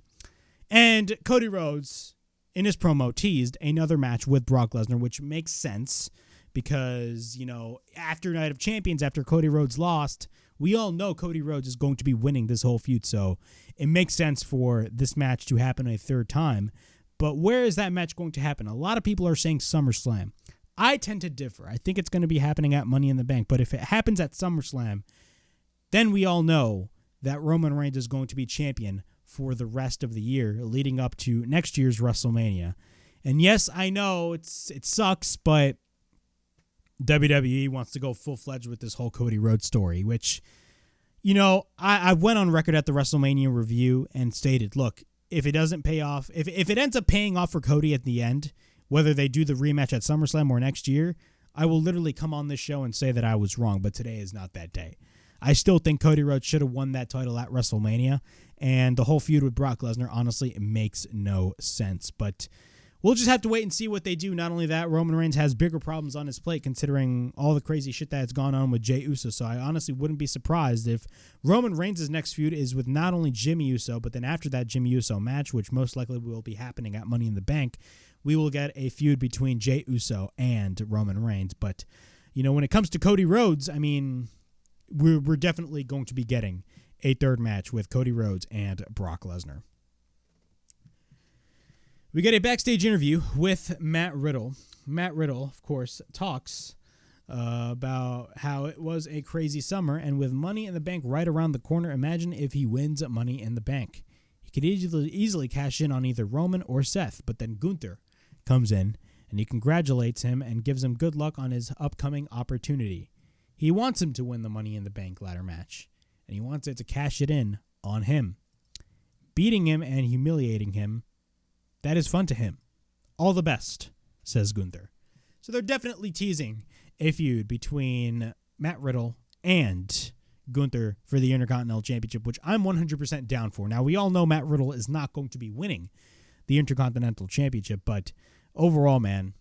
And Cody Rhodes, in his promo, teased another match with Brock Lesnar, which makes sense because, after Night of Champions, after Cody Rhodes lost, we all know Cody Rhodes is going to be winning this whole feud, so it makes sense for this match to happen a third time. But where is that match going to happen? A lot of people are saying SummerSlam. I tend to differ. I think it's going to be happening at Money in the Bank, but if it happens at SummerSlam, then we all know that Roman Reigns is going to be champion for the rest of the year leading up to next year's WrestleMania. And yes, I know it sucks, but WWE wants to go full-fledged with this whole Cody Rhodes story, which, I went on record at the WrestleMania review and stated, look, if it doesn't pay off, if it ends up paying off for Cody at the end, whether they do the rematch at SummerSlam or next year, I will literally come on this show and say that I was wrong, but today is not that day. I still think Cody Rhodes should have won that title at WrestleMania, and the whole feud with Brock Lesnar, honestly, it makes no sense. But we'll just have to wait and see what they do. Not only that, Roman Reigns has bigger problems on his plate considering all the crazy shit that has gone on with Jey Uso, so I honestly wouldn't be surprised if Roman Reigns' next feud is with not only Jimmy Uso, but then after that Jimmy Uso match, which most likely will be happening at Money in the Bank, we will get a feud between Jey Uso and Roman Reigns. But, when it comes to Cody Rhodes, I mean, we're definitely going to be getting a third match with Cody Rhodes and Brock Lesnar. We get a backstage interview with Matt Riddle. Matt Riddle, of course, talks about how it was a crazy summer, and with Money in the Bank right around the corner, imagine if he wins Money in the Bank. He could easily cash in on either Roman or Seth, but then Gunther comes in, and he congratulates him and gives him good luck on his upcoming opportunity. He wants him to win the Money in the Bank ladder match, and he wants it to cash it in on him. Beating him and humiliating him, that is fun to him. All the best, says Gunther. So they're definitely teasing a feud between Matt Riddle and Gunther for the Intercontinental Championship, which I'm 100% down for. Now, we all know Matt Riddle is not going to be winning the Intercontinental Championship, but overall, man,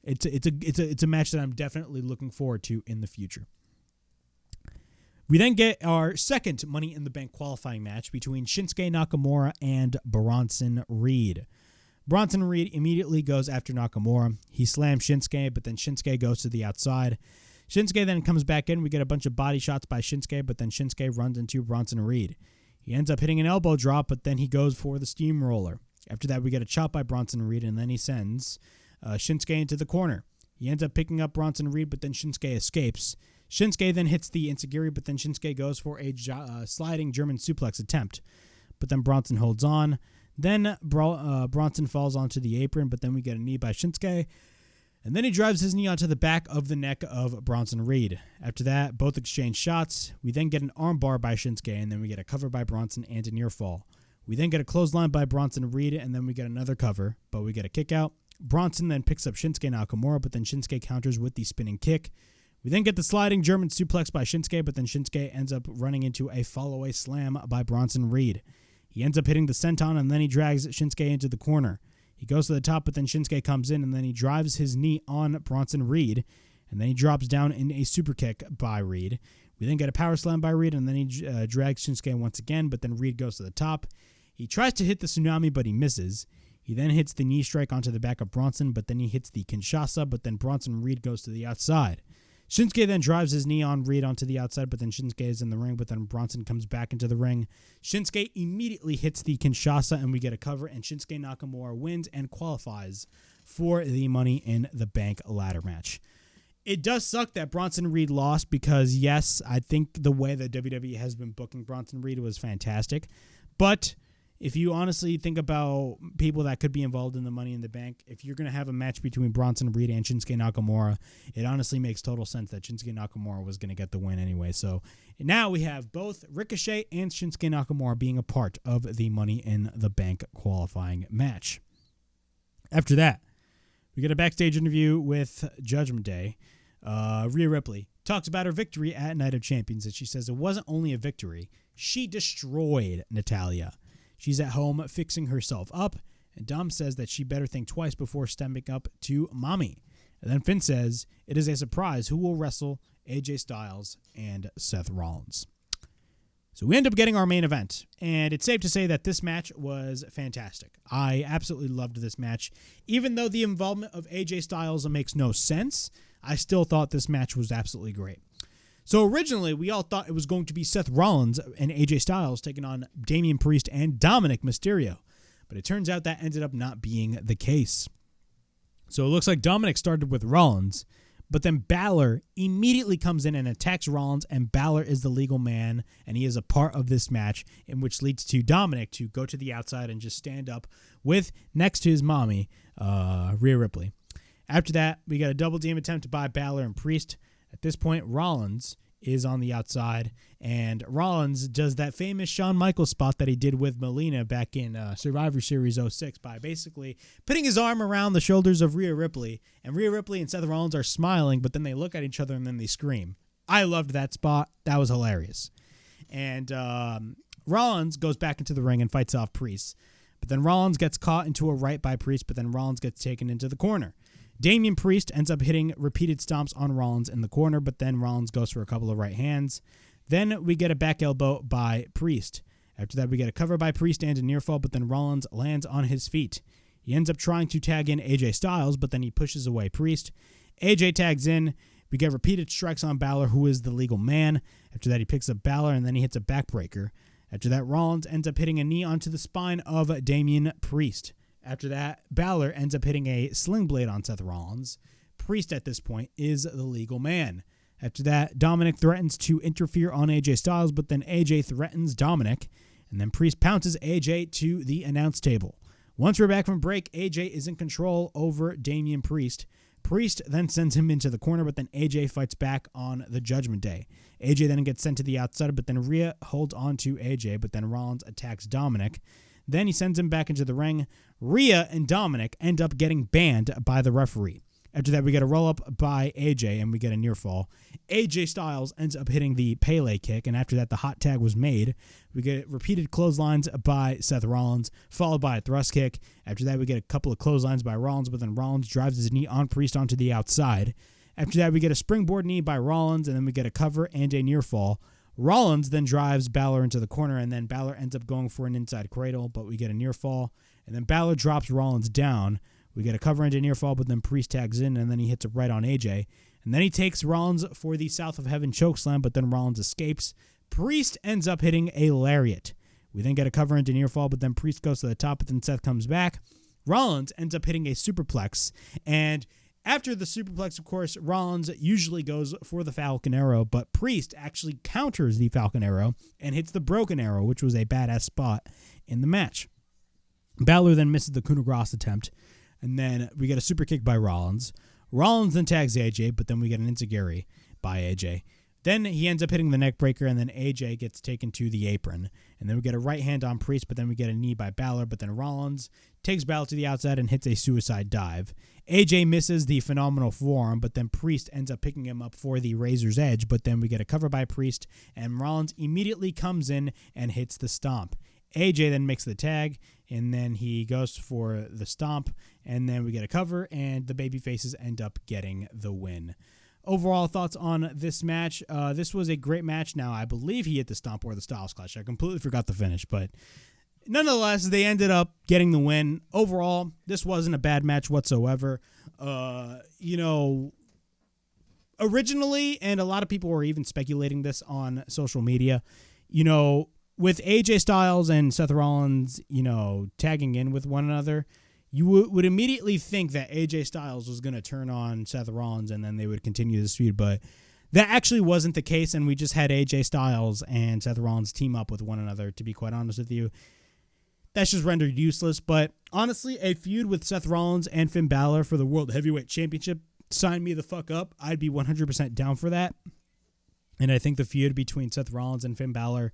it's a match that I'm definitely looking forward to in the future. We then get our second Money in the Bank qualifying match between Shinsuke Nakamura and Bronson Reed. Bronson Reed immediately goes after Nakamura. He slams Shinsuke, but then Shinsuke goes to the outside. Shinsuke then comes back in. We get a bunch of body shots by Shinsuke, but then Shinsuke runs into Bronson Reed. He ends up hitting an elbow drop, but then he goes for the steamroller. After that, we get a chop by Bronson Reed, and then he sends Shinsuke into the corner. He ends up picking up Bronson Reed, but then Shinsuke escapes. Shinsuke then hits the enziguri, but then Shinsuke goes for a sliding German suplex attempt. But then Bronson holds on. Then Bronson falls onto the apron, but then we get a knee by Shinsuke. And then he drives his knee onto the back of the neck of Bronson Reed. After that, both exchange shots. We then get an armbar by Shinsuke, and then we get a cover by Bronson and a near fall. We then get a clothesline by Bronson Reed, and then we get another cover, but we get a kick out. Bronson then picks up Shinsuke Nakamura, but then Shinsuke counters with the spinning kick. We then get the sliding German suplex by Shinsuke, but then Shinsuke ends up running into a follow-away slam by Bronson Reed. He ends up hitting the senton, and then he drags Shinsuke into the corner. He goes to the top, but then Shinsuke comes in, and then he drives his knee on Bronson Reed, and then he drops down in a super kick by Reed. We then get a power slam by Reed, and then he drags Shinsuke once again, but then Reed goes to the top. He tries to hit the tsunami, but he misses. He then hits the knee strike onto the back of Bronson, but then he hits the Kinshasa, but then Bronson Reed goes to the outside. Shinsuke then drives his knee on Reed onto the outside, but then Shinsuke is in the ring, but then Bronson comes back into the ring. Shinsuke immediately hits the Kinshasa, and we get a cover, and Shinsuke Nakamura wins and qualifies for the Money in the Bank ladder match. It does suck that Bronson Reed lost because, yes, I think the way that WWE has been booking Bronson Reed was fantastic, but if you honestly think about people that could be involved in the Money in the Bank, if you're going to have a match between Bronson Reed and Shinsuke Nakamura, it honestly makes total sense that Shinsuke Nakamura was going to get the win anyway. So now we have both Ricochet and Shinsuke Nakamura being a part of the Money in the Bank qualifying match. After that, we get a backstage interview with Judgment Day. Rhea Ripley talks about her victory at Night of Champions, and she says it wasn't only a victory, she destroyed Natalya. She's at home fixing herself up, and Dom says that she better think twice before stepping up to Mommy. And then Finn says it is a surprise who will wrestle AJ Styles and Seth Rollins. So we end up getting our main event, and it's safe to say that this match was fantastic. I absolutely loved this match. Even though the involvement of AJ Styles makes no sense, I still thought this match was absolutely great. So originally, we all thought it was going to be Seth Rollins and AJ Styles taking on Damian Priest and Dominic Mysterio. But it turns out that ended up not being the case. So it looks like Dominic started with Rollins, but then Balor immediately comes in and attacks Rollins, and Balor is the legal man, and he is a part of this match, in which leads to Dominic to go to the outside and just stand up with, next to his mommy, Rhea Ripley. After that, we got a double team attempt by Balor and Priest. At this point, Rollins is on the outside, and Rollins does that famous Shawn Michaels spot that he did with Melina back in Survivor Series 06 by basically putting his arm around the shoulders of Rhea Ripley, and Rhea Ripley and Seth Rollins are smiling, but then they look at each other and then they scream. I loved that spot. That was hilarious. And Rollins goes back into the ring and fights off Priest, but then Rollins gets caught into a right by Priest, but then Rollins gets taken into the corner. Damian Priest ends up hitting repeated stomps on Rollins in the corner, but then Rollins goes for a couple of right hands. Then we get a back elbow by Priest. After that, we get a cover by Priest and a near fall, but then Rollins lands on his feet. He ends up trying to tag in AJ Styles, but then he pushes away Priest. AJ tags in. We get repeated strikes on Balor, who is the legal man. After that, he picks up Balor, and then he hits a backbreaker. After that, Rollins ends up hitting a knee onto the spine of Damian Priest. After that, Balor ends up hitting a sling blade on Seth Rollins. Priest at this point is the legal man. After that, Dominic threatens to interfere on AJ Styles, but then AJ threatens Dominic, and then Priest pounces AJ to the announce table. Once we're back from break, AJ is in control over Damian Priest. Priest then sends him into the corner, but then AJ fights back on the Judgment Day. AJ then gets sent to the outside, but then Rhea holds on to AJ, but then Rollins attacks Dominic. Then he sends him back into the ring. Rhea and Dominic end up getting banned by the referee. After that, we get a roll-up by AJ, and we get a near fall. AJ Styles ends up hitting the Pele kick, and after that, the hot tag was made. We get repeated clotheslines by Seth Rollins, followed by a thrust kick. After that, we get a couple of clotheslines by Rollins, but then Rollins drives his knee on Priest onto the outside. After that, we get a springboard knee by Rollins, and then we get a cover and a near fall. Rollins then drives Balor into the corner, and then Balor ends up going for an inside cradle, but we get a near fall. And then Balor drops Rollins down. We get a cover and a near fall, but then Priest tags in, and then he hits it right on AJ. And then he takes Rollins for the South of Heaven chokeslam, but then Rollins escapes. Priest ends up hitting a lariat. We then get a cover and a near fall, but then Priest goes to the top, but then Seth comes back. Rollins ends up hitting a superplex, and after the superplex, of course, Rollins usually goes for the Falcon Arrow, but Priest actually counters the Falcon Arrow and hits the Broken Arrow, which was a badass spot in the match. Balor then misses the coup de grace attempt, and then we get a super kick by Rollins. Rollins then tags AJ, but then we get an enziguri by AJ. Then he ends up hitting the neck breaker, and then AJ gets taken to the apron. And then we get a right hand on Priest, but then we get a knee by Balor, but then Rollins takes Balor to the outside and hits a suicide dive. AJ misses the phenomenal forearm, but then Priest ends up picking him up for the Razor's Edge, but then we get a cover by Priest, and Rollins immediately comes in and hits the stomp. AJ then makes the tag, and then he goes for the stomp, and then we get a cover, and the babyfaces end up getting the win. Overall thoughts on this match. This was a great match. Now, I believe he hit the stomp or the Styles Clash. I completely forgot the finish, but nonetheless, they ended up getting the win. Overall, this wasn't a bad match whatsoever. Originally, and a lot of people were even speculating this on social media, with AJ Styles and Seth Rollins, tagging in with one another, you would immediately think that AJ Styles was going to turn on Seth Rollins and then they would continue this feud, but that actually wasn't the case, and we just had AJ Styles and Seth Rollins team up with one another, to be quite honest with you. That's just rendered useless, but honestly, a feud with Seth Rollins and Finn Balor for the World Heavyweight Championship, sign me the fuck up. I'd be 100% down for that, and I think the feud between Seth Rollins and Finn Balor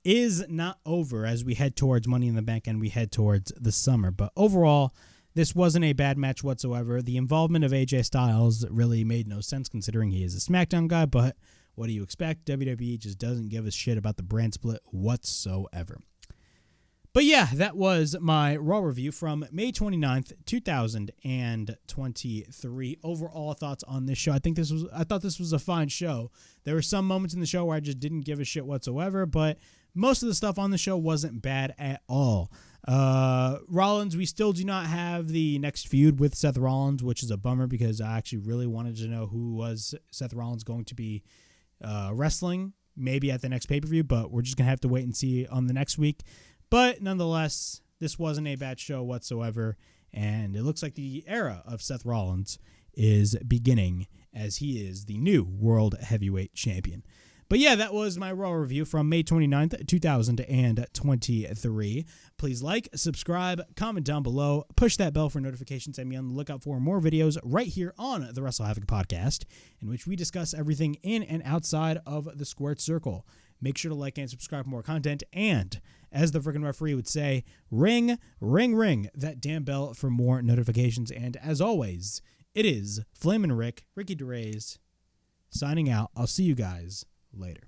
is not over as we head towards Money in the Bank and we head towards the summer. But overall, this wasn't a bad match whatsoever. The involvement of AJ Styles really made no sense considering he is a SmackDown guy, but what do you expect? WWE just doesn't give a shit about the brand split whatsoever. But yeah, that was my Raw review from May 29th, 2023. Overall thoughts on this show. I thought this was a fine show. There were some moments in the show where I just didn't give a shit whatsoever, but most of the stuff on the show wasn't bad at all. Rollins, we still do not have the next feud with Seth Rollins, which is a bummer because I actually really wanted to know who was Seth Rollins going to be wrestling, maybe at the next pay-per-view, but we're just going to have to wait and see on the next week. But nonetheless, this wasn't a bad show whatsoever, and it looks like the era of Seth Rollins is beginning as he is the new World Heavyweight Champion. But yeah, that was my Raw review from May 29th, 2023. Please like, subscribe, comment down below, push that bell for notifications, and be on the lookout for more videos right here on the WrestleHavoc Podcast, in which we discuss everything in and outside of the squared circle. Make sure to like and subscribe for more content, and as the freaking referee would say, ring, ring, ring that damn bell for more notifications. And as always, it is Flamin' Ricky DeRays, signing out. I'll see you guys later.